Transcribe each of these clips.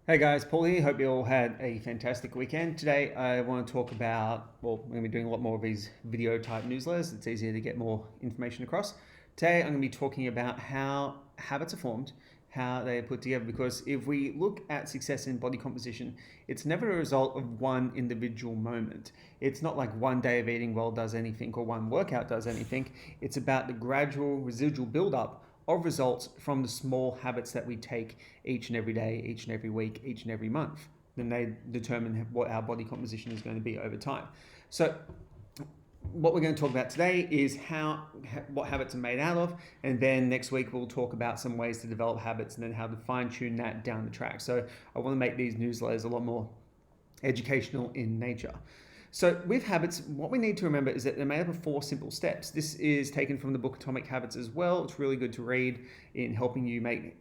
Hey guys, Paul here. Hope you all had a fantastic weekend. Today I want to talk about, well, we're going to be doing a lot more of these video type newsletters. It's easier to get more information across. Today I'm going to be talking about how habits are formed, how they are put together, because if we look at success in body composition, it's never a result of one individual moment. It's not like one day of eating well does anything or one workout does anything. It's about the gradual residual build-up of results from the small habits that we take each and every day, each and every week, each and every month. Then they determine what our body composition is going to be over time. So what we're going to talk about today is what habits are made out of, and then next week we'll talk about some ways to develop habits and then how to fine tune that down the track. So I want to make these newsletters a lot more educational in nature. So with habits, what we need to remember is that they're made up of 4 simple steps. This is taken from the book Atomic Habits as well. It's really good to read in helping you make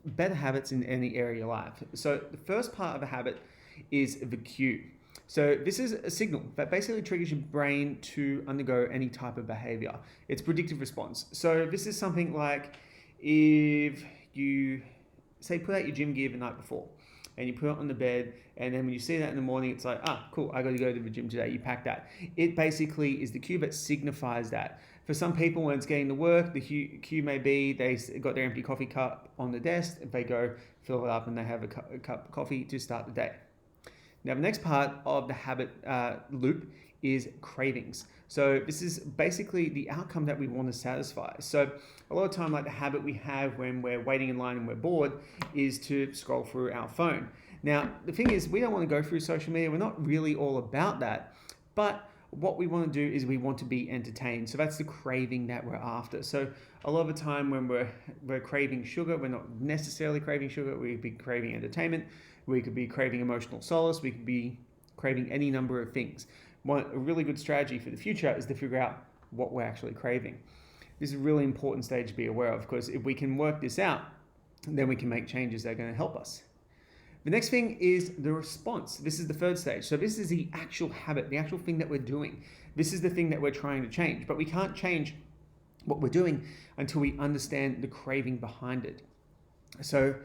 better habits in any area of your life. So the first part of a habit is the cue. So this is a signal that basically triggers your brain to undergo any type of behavior. It's predictive response. So this is something like if you say put out your gym gear the night before and you put it on the bed, and then when you see that in the morning, it's like, cool, I got to go to the gym today. You pack that. It basically is the cue that signifies that. For some people, when it's getting to work, the cue may be they got their empty coffee cup on the desk, they go fill it up and they have a cup of coffee to start the day. Now, the next part of the habit loop is cravings. So this is basically the outcome that we want to satisfy. So a lot of time, like the habit we have when we're waiting in line and we're bored is to scroll through our phone. Now, the thing is, we don't want to go through social media. We're not really all about that. But what we want to do is we want to be entertained. So that's the craving that we're after. So a lot of the time when we're craving sugar, we're not necessarily craving sugar. We could be craving entertainment. We could be craving emotional solace. We could be craving any number of things. A really good strategy for the future is to figure out what we're actually craving. This is a really important stage to be aware of, because if we can work this out, then we can make changes that are going to help us. The next thing is the response. This is the third stage. So this is the actual habit, the actual thing that we're doing. This is the thing that we're trying to change, but we can't change what we're doing until we understand the craving behind it. So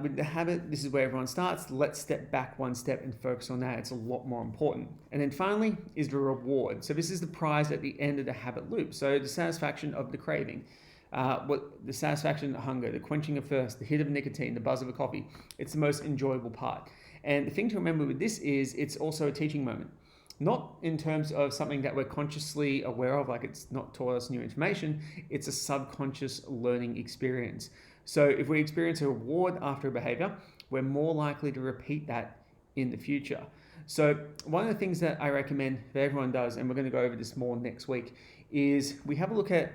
with the habit, this is where everyone starts. Let's step back one step and focus on that. It's a lot more important. And then finally is the reward. So this is the prize at the end of the habit loop. So the satisfaction of the craving, the satisfaction of the hunger, the quenching of thirst, the hit of nicotine, the buzz of a coffee. It's the most enjoyable part. And the thing to remember with this is it's also a teaching moment. Not in terms of something that we're consciously aware of, like it's not taught us new information. It's a subconscious learning experience. So if we experience a reward after a behavior, we're more likely to repeat that in the future. So one of the things that I recommend that everyone does, and we're going to go over this more next week, is we have a look at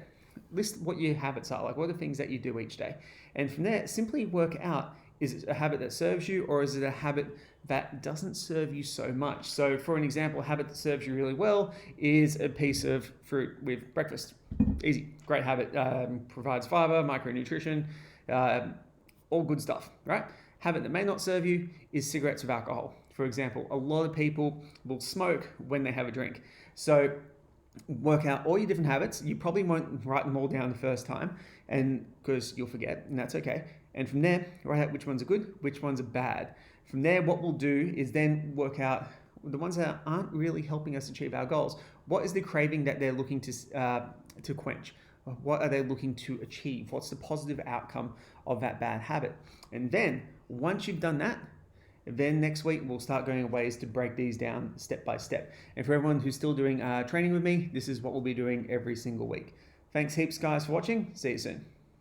list what your habits are, like what are the things that you do each day. And from there, simply work out, is it a habit that serves you, or is it a habit that doesn't serve you so much? So for an example, a habit that serves you really well is a piece of fruit with breakfast. Easy, great habit, provides fiber, micronutrition, all good stuff, right? Habit that may not serve you is cigarettes with alcohol. For example, a lot of people will smoke when they have a drink. So work out all your different habits. You probably won't write them all down the first time, and because you'll forget, and that's okay. And from there, write out which ones are good, which ones are bad. From there, what we'll do is then work out the ones that aren't really helping us achieve our goals. What is the craving that they're looking to quench? What are they looking to achieve? What's the positive outcome of that bad habit? And then once you've done that, then next week we'll start going ways to break these down step by step. And for everyone who's still doing training with me, this is what we'll be doing every single week. Thanks heaps guys for watching. See you soon.